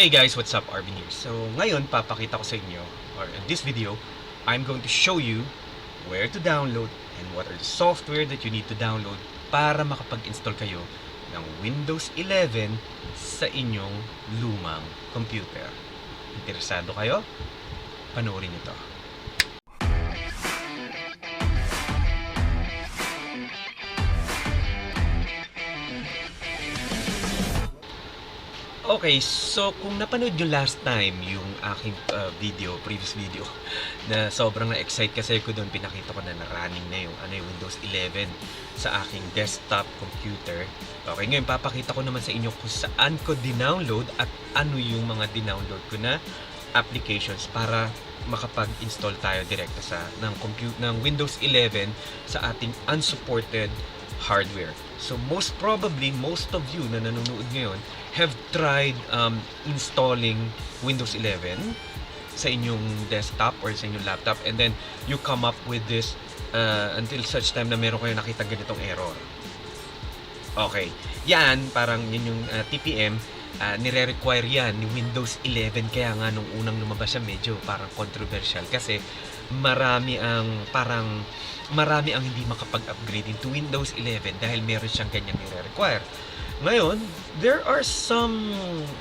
Hey guys, what's up? Arvin here. So ngayon, papakita ko sa inyo, or in this video, I'm going to show you where to download and what are the software that you need to download para makapag-install kayo ng Windows 11 sa inyong lumang computer. Interesado kayo? Panoorin nyo to. Okay, so kung napanood nyo last time yung aking previous video, na sobrang na-excite kasi ko doon, pinakita ko na running na yung, yung Windows 11 sa aking desktop computer. Okay, ngayon papakita ko naman sa inyo kung saan ko dinownload at ano yung mga dinownload ko na applications para makapag-install tayo direkta ng Windows 11 sa ating unsupported hardware. So most probably, most of you na nanonood ngayon have tried installing Windows 11 sa inyong desktop or sa inyong laptop, and then you come up with this until such time na meron kayo nakita ganitong error. Okay, yan parang yun yung TPM, nire-require yan ni Windows 11, kaya nga nung unang lumabas siya medyo parang controversial kasi marami ang hindi makapag-upgrade into Windows 11 dahil meron siyang ganyan nire-require. Ngayon, there are some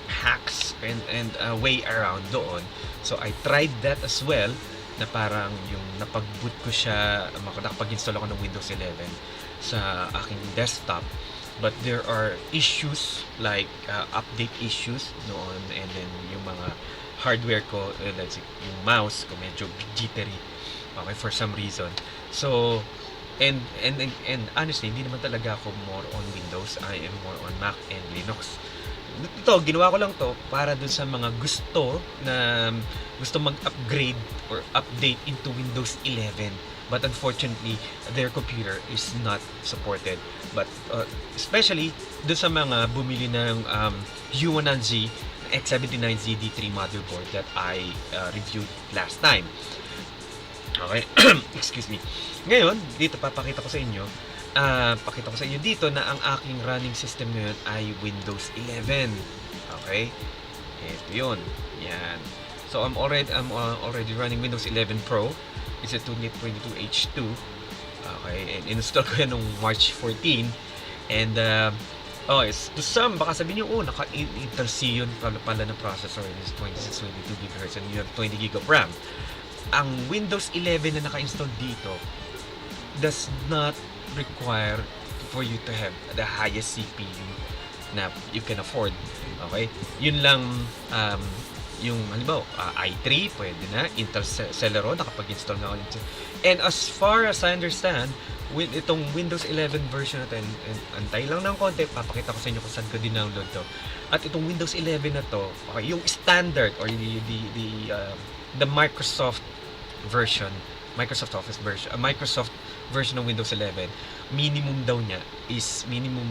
hacks and way around doon. So I tried that as well, na parang yung napag-boot ko siya, nakapag-install ako ng Windows 11 sa aking desktop. But there are issues like update issues noon, and then yung mga hardware ko, let's say yung mouse ko medyo jittery, okay, for some reason. So and honestly, hindi naman talaga ako more on Windows. I am more on Mac and Linux. Ito, ginawa ko lang to para dun sa mga gusto mag-upgrade or update into Windows 11. But unfortunately, their computer is not supported. But especially dun sa mga bumili ng U1Z X79ZD3 motherboard that I reviewed last time. Okay, excuse me. Ngayon, dito pakita ko sa inyo dito na ang aking running system ngayon ay Windows 11. Okay? Ito 'yon. Yan. So I'm already running Windows 11 Pro. It's a 2022H2. Okay, and install ko yan nung March 14. And it's to some, baka sabihin nyo, naka-Intel Xeon pala ng processor, is 2622 GHz and you have 20 GB of RAM. Ang Windows 11 na naka-install dito does not require for you to have the highest CPU na you can afford. Okay? Yun lang, yung halimbawa, i3, pwede na. Intel Celeron, nakapag-install nga ako. And as far as I understand, with itong Windows 11 version natin, antay lang ng konti, papakita ko sa inyo kung saan ko din-download to. At itong Windows 11 na to, okay, yung standard or the Microsoft version, Microsoft Office version, Microsoft version ng Windows 11, minimum daw niya is, minimum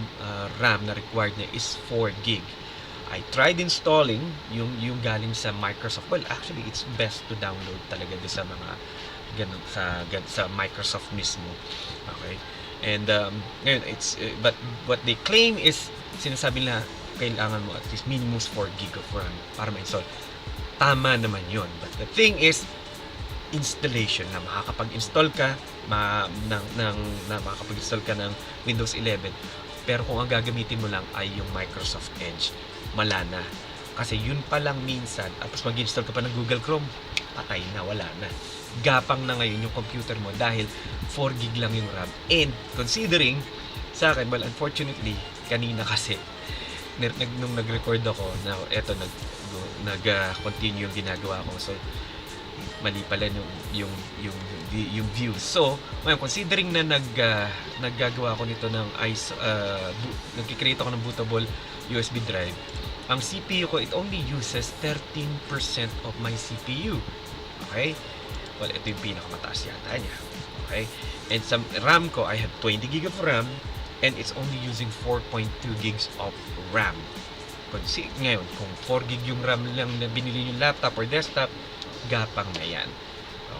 RAM na required niya is 4 gig. I tried installing yung galing sa Microsoft. Well, actually, it's best to download talaga sa mga ganun sa Microsoft mismo. Okay? And ngayon, but what they claim is, sinasabi na kailangan mo at least minimum 4 gig of RAM para ma-install. Tama naman yun. But the thing is, installation na makakapag-install ka makakapag-install ka ng Windows 11, pero kung ang gagamitin mo lang ay yung Microsoft Edge, wala na. Kasi yun pa lang minsan, at tapos mag-install ka pa ng Google Chrome, patay na, wala na. Gapang na ngayon yung computer mo dahil 4 gig lang yung RAM. And considering sa akin, well, unfortunately, kanina kasi nung nag-record ako na eto nag-continue yung ginagawa ko, so mali pala yung views. So, ngayon, considering na naggagawa ko nito ng nagki-create ako ng bootable USB drive, ang CPU ko, it only uses 13% of my CPU. Okay? Well, ito yung pinakamataas yata niya. Okay? And sa RAM ko, I have 20 gig of RAM and it's only using 4.2 gigs of RAM. Ngayon, kung 4 gig yung RAM lang na binili yung laptop or desktop, gapang na yan.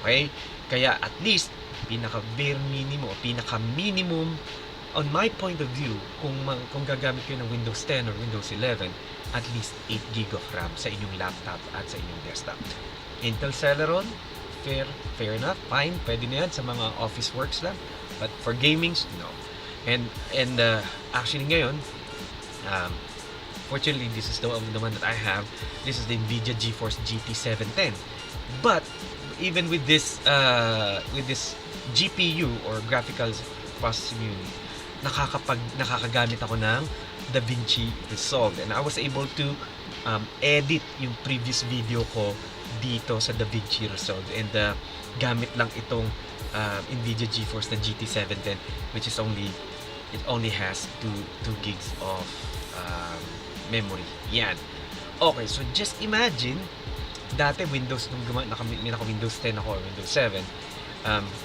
Okay? Kaya at least pinaka bare minimum on my point of view, kung gagamit kayo ng Windows 10 or Windows 11, at least 8 gig of RAM sa inyong laptop at sa inyong desktop. Intel Celeron, fair enough, fine, pwede na yan sa mga office works lang. But for gamings, no. And actually ngayon, fortunately, this is the one that I have. This is the NVIDIA GeForce GT 710. But even with this GPU or graphical processing unit, nakakagamit ako ng DaVinci Resolve, and I was able to edit yung previous video ko dito sa DaVinci Resolve, and gamit lang itong NVIDIA GeForce na GT 710, which is only has 2 gigs of memory. Yan. Okay, so just imagine, dati Windows, nung naka-Windows 10 ako or Windows 7,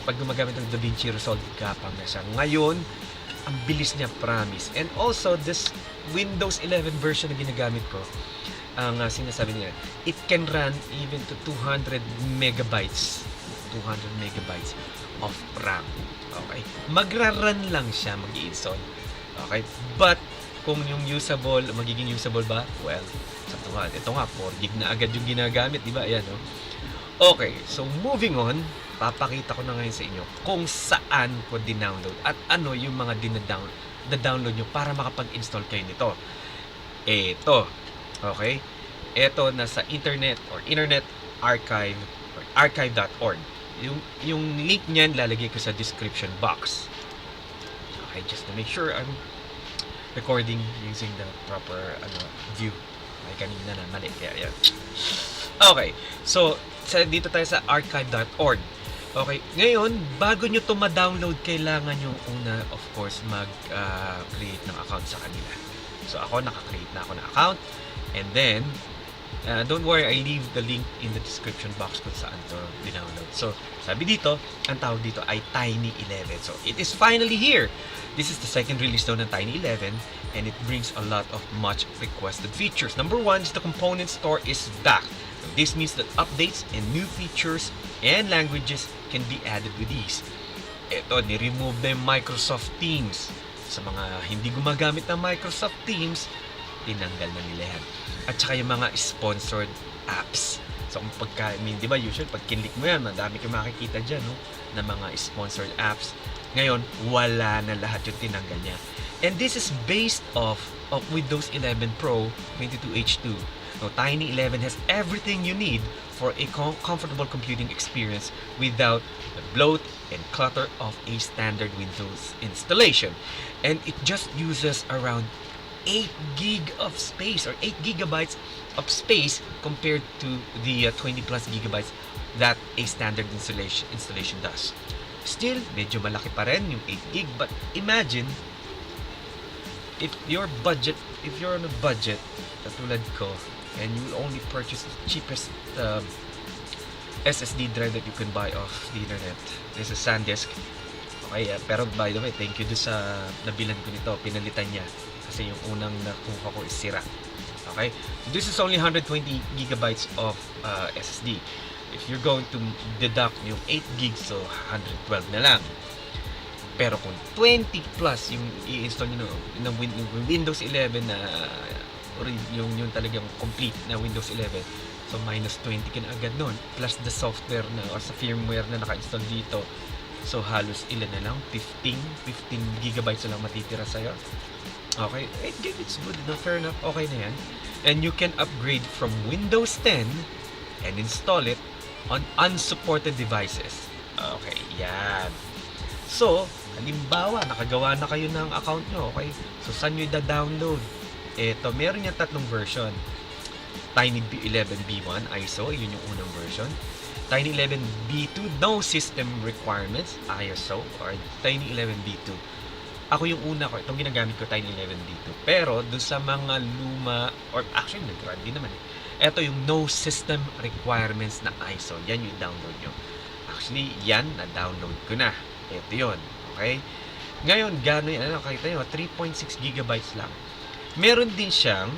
pag gumagamit ng DaVinci Resolve, gapang na siya. Ngayon, ang bilis niya, promise. And also, this Windows 11 version na ginagamit ko, ang sinasabi niya, it can run even to 200 megabytes of RAM. Okay? Magra-run lang siya, mag-i-install. Okay? But, kung yung magiging usable ba? Well, sa tuwad. Ito nga, 4 gig na agad yung ginagamit, di ba? Ayan, no? Okay, so moving on, papakita ko na ngayon sa inyo kung saan ko dinownload at ano yung mga download nyo para makapag-install kayo nito. Ito, okay? Ito, nasa internet or Internet Archive or archive.org. Yung link niyan lalagay ko sa description box. Okay, just to make sure I'm recording using the proper view. Ay, kanina na mali. Kaya yan. Okay. So, dito tayo sa archive.org. Okay. Ngayon, bago nyo ito ma-download, kailangan nyo una, of course, mag-create ng account sa kanila. So, ako, naka-create na ako ng account. And then, don't worry, I leave the link in the description box kung saan to dinownload. So, sabi dito, ang tawag dito ay Tiny11. So, it is finally here. This is the second release daw ng Tiny11, and it brings a lot of much requested features. Number one is the component store is back. This means that updates and new features and languages can be added with ease. Ito, ni-remove na yung Microsoft Teams. Sa mga hindi gumagamit ng Microsoft Teams, tinanggal na nila yan. At saka yung mga sponsored apps. So, di ba, usually, pag kinlik mo yan, madami kang makikita dyan, no? Na mga sponsored apps. Ngayon, wala na lahat yung tinanggal niya. And this is based off of Windows 11 Pro 22H2. So, Tiny11 has everything you need for a comfortable computing experience without the bloat and clutter of a standard Windows installation. And it just uses around 8 gig of space or 8 gigabytes of space compared to the 20 plus gigabytes that a standard installation does. Still, medyo malaki pa rin yung 8 gig, but imagine if you're on a budget katulad ko, and you only purchase the cheapest SSD drive that you can buy off the internet. This is SanDisk. Okay, pero by the way, thank you do sa nabilan ko nito, pinalitan niya kasi yung unang nakuha ko is sira. Okay, this is only 120 gigabytes of SSD. If you're going to deduct yung 8 gigs, so 112 na lang. Pero kung 20 plus yung i-install nyo ng Windows 11 na yung talagang complete na Windows 11, so minus 20 ka na agad nun. Plus the software na or sa firmware na naka-install dito, so halos ilan na lang? 15 gigabytes na lang matitira sa'yo. Okay, 8 gig, it's good enough, fair enough, okay na yan. And you can upgrade from Windows 10 and install it on unsupported devices. Okay, yan. So, halimbawa, nakagawa na kayo ng account nyo, okay? So, saan nyo i-download? Ito, meron yung tatlong version. Tiny11 B1 ISO, yun yung unang version. Tiny11 B2, no system requirements, ISO, or Tiny11 B2. Ako yung una ko, itong ginagamit ko, Tiny11 B2. Pero, doon sa mga luma, or actually, nag-run din naman eh. Ito yung no system requirements na ISO. Yan yung download nyo. Actually, yan, na-download ko na. Ito yun. Okay? Ngayon, gano'n yan. Nakita nyo, 3.6 gigabytes lang. Meron din siyang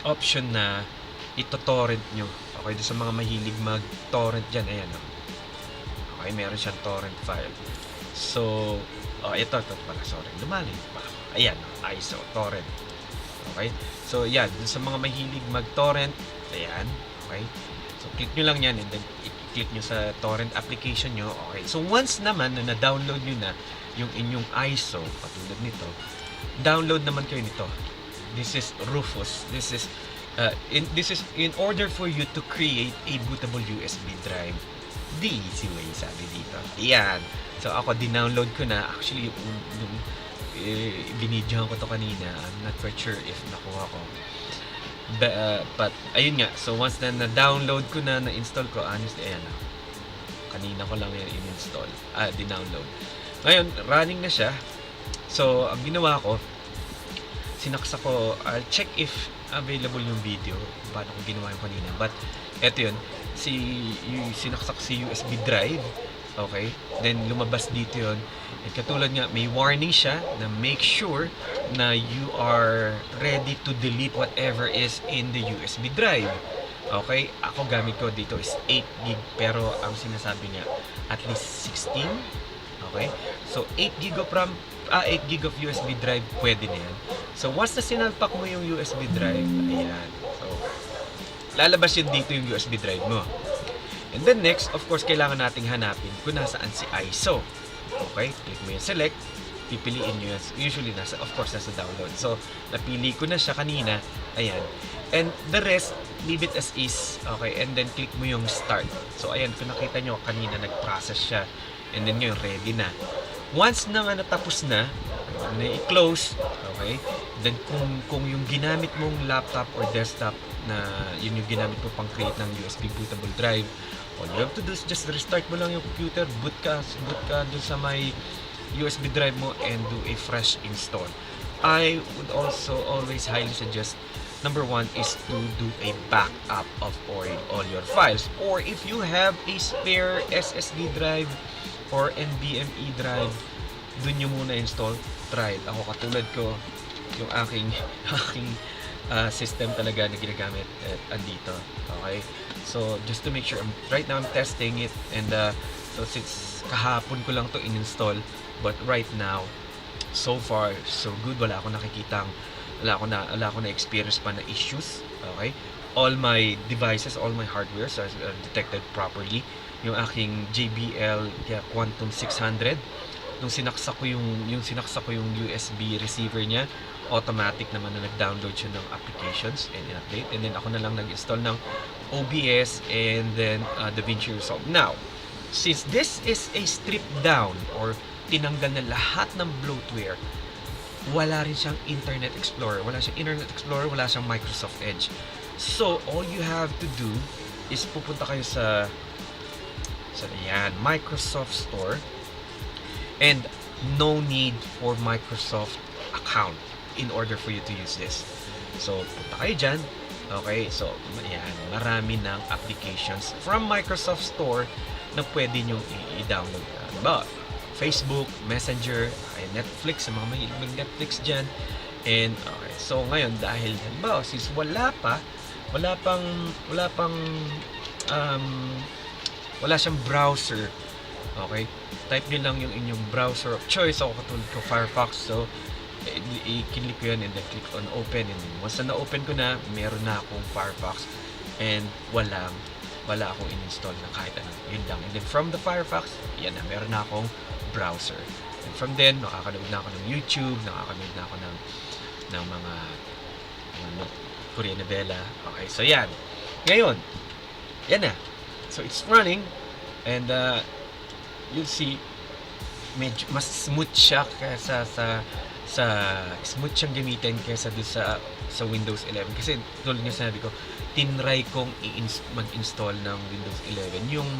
option na ito-torrent nyo. Okay? Doon sa mga mahilig mag-torrent dyan. Ayan. Okay? Meron siyang torrent file. So, ito pala, sorry, lumalim pa. Ayan, ISO, torrent. Okay? So, yan, dun sa mga mahilig mag-torrent, ayan, okay? So, click nyo lang yan and then i-click nyo sa torrent application nyo. Okay? So, once naman na na-download nyo na yung inyong ISO, patulad nito, download naman kayo nito. This is Rufus. This is in order for you to create a bootable USB drive. The easy way, sabi dito. Yan. So, ako, dinownload ko na. Actually, yung binidyohan ko to kanina. I'm not quite sure if nakuha ko. But ayun nga. So, once na-download ko na, na-install ko, honestly, ayan na. Kanina ko lang yung in-install. Dinownload. Ngayon, running na siya. So, ang ginawa ko, sinaksa ko, I'll check if available yung video, paano ko ginawa yung kanina. But, eto yun, sinaksak si USB drive, okay? Then, lumabas dito yun. And katulad nga, may warning siya na make sure na you are ready to delete whatever is in the USB drive. Okay? Ako gamit ko dito is 8 gig, pero ang sinasabi niya, at least 16. Okay? So, 8 gig of RAM, 8 gig of USB drive, pwede na yan. So, once na sinalpak mo yung USB drive, ayan. So, lalabas yun dito yung USB drive mo. And then next, of course, kailangan nating hanapin kung nasaan si ISO. Okay? Click mo yung select, pipiliin nyo yan. Usually, of course, nasa download. So, napili ko na siya kanina. Ayan. And the rest, leave it as is. Okay? And then, click mo yung start. So, ayan, kung nakita nyo, kanina nag-process siya. And then, ngayon, ready na. Once na nga natapos na, i-close, okay? Then kung yung ginamit mong laptop or desktop na yun yung ginamit mo pang create ng USB bootable drive, all you have to do is just restart mo lang yung computer, boot ka dun sa may USB drive mo and do a fresh install. I would also always highly suggest, number one is to do a backup of all your files, or if you have a spare SSD drive or NVMe drive, dun nyo muna install, try it. Ako katulad ko, yung aking system talaga na ginagamit andito. Okay? So, just to make sure, right now I'm testing it, and so since kahapon ko lang to in-install, but right now, so far, so good. Wala akong experience pa na issues. Okay? All my devices, all my hardware are detected properly. Yung aking JBL Quantum 600, nung sinaksak ko yung USB receiver niya, automatic naman na nag-download siya ng applications and in-update. And then ako na lang nag-install ng OBS and then DaVinci Resolve. Now, since this is a stripped down or tinanggal na lahat ng bloatware, wala rin siyang Internet Explorer. Wala siyang Microsoft Edge. So, all you have to do is pupunta kayo sa Microsoft Store, and no need for Microsoft account in order for you to use this. So, punta kayo dyan. Okay, so, ayan, marami ng applications from Microsoft Store na pwede nyo i-download. Diba? Facebook, Messenger, Netflix, sa mga mahilig mag-Netflix dyan. And, okay, so ngayon, dahil, halimbawa, since wala siyang browser, okay, type nyo lang yung inyong browser of choice. Ako katulad ko, Firefox. So, i-click ko yan and then click on open, and once na na-open ko na, meron na akong Firefox and wala akong in-install na kahit ano, yun lang. And then from the Firefox, yan na, meron na akong browser. And from then, nakakanood na ako ng YouTube, nakakanood na ako ng mga Korean novela. Okay, so yan. Ngayon, yan na. So it's running, and you'll see, medyo mas smooth siya kaysa smooth siyang gamitin kaysa doon sa Windows 11. Kasi tulad nga sinabi ko, tinry kong mag-install ng Windows 11 yung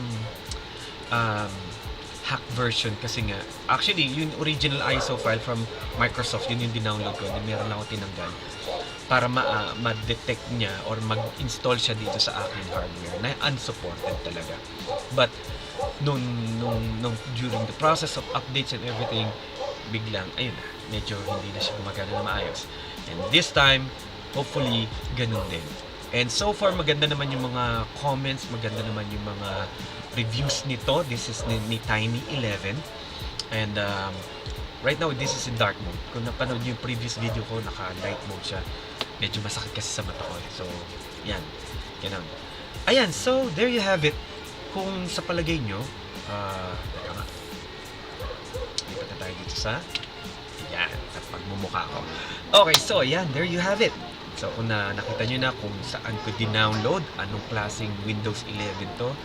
hack version, kasi nga actually yung original ISO file from Microsoft, yun yung dinownload ko, hindi meron lang ako tinanggal para ma-detect niya or mag-install siya dito sa aking hardware na unsupported talaga. But nung during the process of updates and everything, biglang ayun na, medyo hindi na siya gumagana na maayos. And this time, hopefully ganun din. And so far, maganda naman yung mga comments, maganda naman yung mga reviews nito. This is ni Tiny11. And Right now, this is in dark mode. Kung napanood yung previous video ko, naka-light mode siya. Medyo masakit kasi sa mata ko. So, yan. Ganun. Ayan, so, there you have it. Kung sa palagay nyo, teka nga. Lipat na tayo dito sa, yan, sa pagmumukha ko. Okay, so, yan, there you have it. So, kung nakita nyo na kung saan ko din-download, anong klaseng Windows 11 to,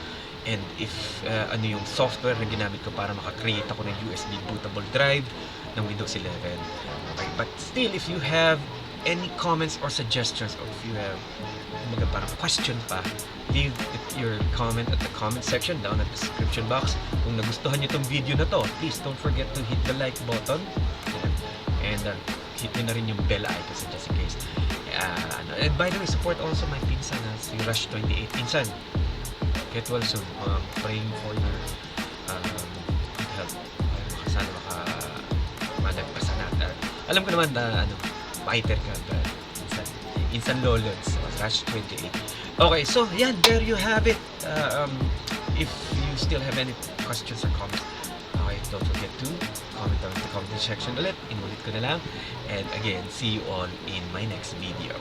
and if ano yung software na ginamit ko para maka-create ako ng USB bootable drive ng Windows 11. Okay, but still, if you have any comments or suggestions, or if you have parang question pa, leave your comment at the comment section down at the description box. Kung nagustuhan nyo itong video na to, please don't forget to hit the like button, and hit nyo na rin yung bell icon just in case. And by the way, support also my pinsan, si Rush 28. Pinsan, get well soon. Praying for your good health. Sana malagpasan natin. Alam ko naman na fighter ka, but insan lolods, Rush 28. Okay, so yeah, there you have it. If you still have any questions or comments, okay, don't forget to comment down in the comment section ulit. Inulit ko na lang. And again, see you all in my next video.